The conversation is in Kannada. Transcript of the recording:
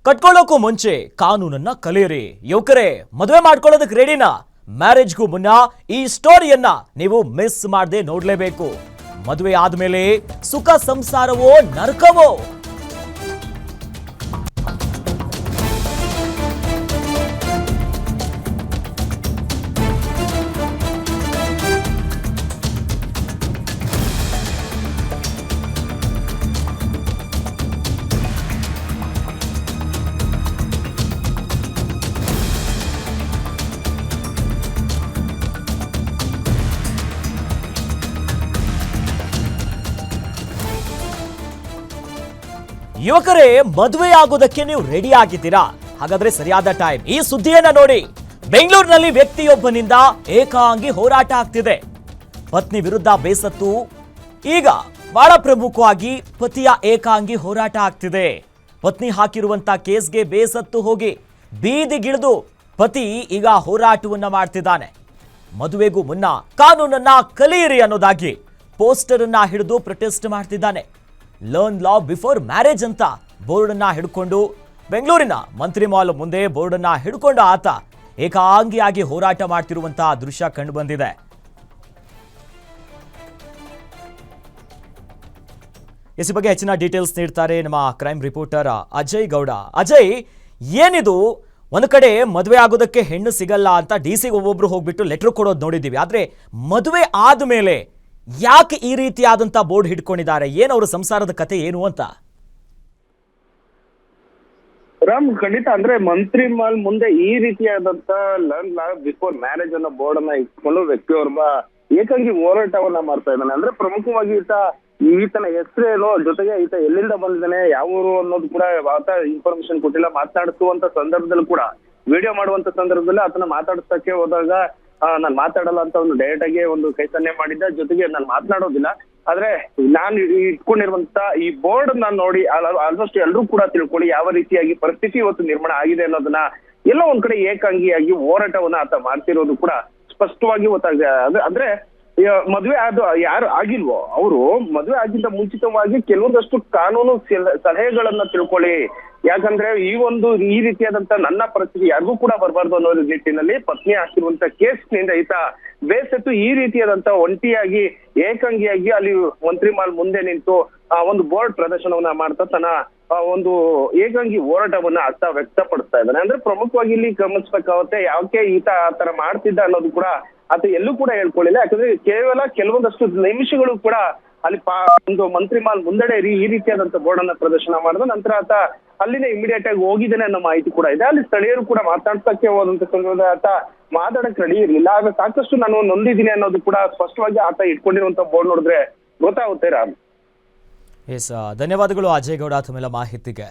ಕಟ್ಕೊಳ್ಳೋಕ್ಕೂ ಮುಂಚೆ ಕಾನೂನನ್ನ ಕಲಿಯಿರಿ. ಯುವಕರೇ, ಮದುವೆ ಮಾಡ್ಕೊಳ್ಳೋದಕ್ಕೆ ರೆಡಿನಾ? ಮ್ಯಾರೇಜ್ಗೂ ಮುನ್ನ ಈ ಸ್ಟೋರಿಯನ್ನ ನೀವು ಮಿಸ್ ಮಾಡದೆ ನೋಡ್ಲೇಬೇಕು. ಮದುವೆ ಆದ್ಮೇಲೆ ಸುಖ ಸಂಸಾರವೋ ನರಕವೋ? ಯುವಕರೇ, ಮದುವೆ ಆಗೋದಕ್ಕೆ ನೀವು ರೆಡಿ ಆಗಿದ್ದೀರಾ? ಹಾಗಾದ್ರೆ ಸರಿಯಾದ ಟೈಮ್. ಈ ಸುದ್ದಿಯನ್ನ ನೋಡಿ. ಬೆಂಗಳೂರಿನಲ್ಲಿ ವ್ಯಕ್ತಿಯೊಬ್ಬನಿಂದ ಏಕಾಂಗಿ ಹೋರಾಟ ಆಗ್ತಿದೆ. ಪತ್ನಿ ವಿರುದ್ಧ ಬೇಸತ್ತು ಈಗ ಬಹಳ ಪ್ರಮುಖವಾಗಿ ಪತಿಯ ಏಕಾಂಗಿ ಹೋರಾಟ ಆಗ್ತಿದೆ. ಪತ್ನಿ ಹಾಕಿರುವಂತ ಕೇಸ್ಗೆ ಬೇಸತ್ತು ಹೋಗಿ ಬೀದಿಗಿಳಿದು ಪತಿ ಈಗ ಹೋರಾಟವನ್ನ ಮಾಡ್ತಿದ್ದಾನೆ. ಮದುವೆಗೂ ಮುನ್ನ ಕಾನೂನನ್ನ ಕಲಿಯಿರಿ ಅನ್ನೋದಾಗಿ ಪೋಸ್ಟರ್ ಅನ್ನ ಹಿಡಿದು ಪ್ರೊಟೆಸ್ಟ್ ಮಾಡ್ತಿದ್ದಾನೆ. ಲರ್ನ್ ಲಾ ಬಿಫೋರ್ ಮ್ಯಾರೇಜ್ ಅಂತ ಬೋರ್ಡ್ ಅನ್ನ ಹಿಡ್ಕೊಂಡು ಬೆಂಗಳೂರಿನ ಮಂತ್ರಿ ಮಾಲ್ ಮುಂದೆ ಬೋರ್ಡ್ ಅನ್ನ ಹಿಡ್ಕೊಂಡು ಆತ ಏಕಾಂಗಿಯಾಗಿ ಹೋರಾಟ ಮಾಡ್ತಿರುವಂತಹ ದೃಶ್ಯ ಕಂಡು ಬಂದಿದೆ. ಈ ಬಗ್ಗೆ ಹೆಚ್ಚಿನ ಡೀಟೇಲ್ಸ್ ನೀಡ್ತಾರೆ ನಮ್ಮ ಕ್ರೈಮ್ ರಿಪೋರ್ಟರ್ ಅಜಯ್ ಗೌಡ. ಅಜಯ್, ಏನಿದು? ಒಂದು ಕಡೆ ಮದುವೆ ಆಗೋದಕ್ಕೆ ಹೆಣ್ಣು ಸಿಗಲ್ಲ ಅಂತ DC ಒಬ್ಬೊಬ್ರು ಹೋಗ್ಬಿಟ್ಟು ಲೆಟರ್ ಕೊಡೋದು ನೋಡಿದ್ದೀವಿ. ಆದ್ರೆ ಮದುವೆ ಆದ್ಮೇಲೆ ಯಾಕೆ ಈ ರೀತಿಯಾದಂತ ಬೋರ್ಡ್ ಹಿಡ್ಕೊಂಡಿದ್ದಾರೆ? ಏನವ್ರ ಸಂಸಾರದ ಕತೆ ಏನು ಅಂತ? ರಾಮ್, ಖಂಡಿತ ಅಂದ್ರೆ ಮಂತ್ರಿ ಮಾಲ್ ಮುಂದೆ ಈ ರೀತಿಯಾದಂತ ಲರ್ನ್ ಲಾ ಬಿಫೋರ್ ಮ್ಯಾರೇಜ್ ಅನ್ನೋ ಬೋರ್ಡ್ ಅನ್ನ ಇಟ್ಕೊಂಡು ವ್ಯಕ್ತಿಯೊಬ್ಬ ಏಕಾಂಗಿ ಹೋರಾಟವನ್ನ ಮಾಡ್ತಾ ಇದ್ದಾನೆ. ಅಂದ್ರೆ ಪ್ರಮುಖವಾಗಿ ಈತನ ಹೆಸರೇನು, ಜೊತೆಗೆ ಈತ ಎಲ್ಲಿಂದ ಬಂದಿದ್ದಾನೆ, ಯಾವ ಊರು ಅನ್ನೋದು ಕೂಡ ಆತ ಇನ್ಫಾರ್ಮೇಶನ್ ಕೊಟ್ಟಿಲ್ಲ. ಮಾತನಾಡಿಸುವಂತ ಸಂದರ್ಭದಲ್ಲಿ ಕೂಡ, ವಿಡಿಯೋ ಮಾಡುವಂತ ಸಂದರ್ಭದಲ್ಲಿ ಆತನ ಮಾತಾಡಿಸಕ್ಕೆ ಹೋದಾಗ ನಾನ್ ಮಾತಾಡಲ್ಲ ಅಂತ ಒಂದು ಡೈರೆಕ್ಟ್ ಆಗಿ ಒಂದು ಕೈ ಸನ್ನೆ ಮಾಡಿದ್ದ. ಜೊತೆಗೆ ನಾನು ಮಾತನಾಡೋದಿಲ್ಲ, ಆದ್ರೆ ನಾನು ಇಟ್ಕೊಂಡಿರುವಂತ ಈ ಬೋರ್ಡ್ ನಾನ್ ನೋಡಿ ಆಲ್ಮೋಸ್ಟ್ ಎಲ್ರೂ ಕೂಡ ತಿಳ್ಕೊಳ್ಳಿ ಯಾವ ರೀತಿಯಾಗಿ ಪರಿಸ್ಥಿತಿ ಇವತ್ತು ನಿರ್ಮಾಣ ಆಗಿದೆ ಅನ್ನೋದನ್ನ. ಎಲ್ಲ ಒಂದ್ ಕಡೆ ಏಕಾಂಗಿಯಾಗಿ ಹೋರಾಟವನ್ನ ಆತ ಮಾಡ್ತಿರೋದು ಕೂಡ ಸ್ಪಷ್ಟವಾಗಿ ಗೊತ್ತಾಗಿದೆ. ಅಂದ್ರೆ ಮದುವೆ ಯಾರು ಆಗಿಲ್ವೋ ಅವರು ಮದುವೆ ಆಗಿಂತ ಮುಂಚಿತವಾಗಿ ಕೆಲವೊಂದಷ್ಟು ಕಾನೂನು ಸಲಹೆಗಳನ್ನ ತಿಳ್ಕೊಳ್ಳಿ. ಯಾಕಂದ್ರೆ ಈ ರೀತಿಯಾದಂತ ನನ್ನ ಪರಿಸ್ಥಿತಿ ಯಾರಿಗೂ ಕೂಡ ಬರಬಾರ್ದು ಅನ್ನೋ ನಿಟ್ಟಿನಲ್ಲಿ ಪತ್ನಿ ಹಾಕಿರುವಂತ ಕೇಸ್ನಿಂದ ಈತ ಬೇಸತ್ತು ಈ ರೀತಿಯಾದಂತ ಒಂಟಿಯಾಗಿ ಏಕಾಂಗಿಯಾಗಿ ಅಲ್ಲಿ ಮಂತ್ರಿ ಮಾಲ್ ಮುಂದೆ ನಿಂತು ಒಂದು ಬೋರ್ಡ್ ಪ್ರದರ್ಶನವನ್ನ ಮಾಡ್ತಾ ತನ್ನ ಒಂದು ಏಕಾಂಗಿ ಹೋರಾಟವನ್ನ ಆತ ವ್ಯಕ್ತಪಡಿಸ್ತಾ ಇದ್ದಾನೆ. ಅಂದ್ರೆ ಪ್ರಮುಖವಾಗಿ ಇಲ್ಲಿ ಗಮನಿಸ್ಬೇಕಾಗುತ್ತೆ ಯಾಕೆ ಈತ ಆ ತರ ಮಾಡ್ತಿದ್ದ ಅನ್ನೋದು ಕೂಡ ಆತ ಎಲ್ಲೂ ಕೂಡ ಹೇಳ್ಕೊಳ್ಳಿಲ್ಲ. ಯಾಕಂದ್ರೆ ಕೇವಲ ಕೆಲವೊಂದಷ್ಟು ನಿಮಿಷಗಳು ಕೂಡ ಅಲ್ಲಿ ಒಂದು ಮಂತ್ರಿ ಮಾಲ್ ಮುಂದೆಡೆ ಈ ರೀತಿಯಾದಂತ ಬೋರ್ಡ್ ಅನ್ನ ಪ್ರದರ್ಶನ ಮಾಡಿದ ನಂತರ ಆತ ಅಲ್ಲಿನೇ ಇಮಿಡಿಯೇಟ್ ಆಗಿ ಹೋಗಿದ್ದಾನೆ ಅನ್ನೋ ಮಾಹಿತಿ ಕೂಡ ಇದೆ. ಅಲ್ಲಿ ಸ್ಥಳೀಯರು ಕೂಡ ಮಾತಾಡ್ಸಕ್ಕೆ ಹೋದಂತ ಸಂದರ್ಭದಲ್ಲಿ ಆತ ಮಾತಾಡಕ್ ರೆಡಿ ಇರ್ಲಿಲ್ಲ. ಆಗ ಸಾಕಷ್ಟು ನಾನು ನೊಂದಿದ್ದೀನಿ ಅನ್ನೋದು ಕೂಡ ಸ್ಪಷ್ಟವಾಗಿ ಆತ ಇಟ್ಕೊಂಡಿರುವಂತ ಬೋರ್ಡ್ ನೋಡಿದ್ರೆ ಗೊತ್ತಾಗುತ್ತೆ. ರಾಮ್, ಧನ್ಯವಾದಗಳು ಅಜಯ್ ಗೌಡ ತಮ್ಮೆಲ್ಲ ಮಾಹಿತಿಗೆ.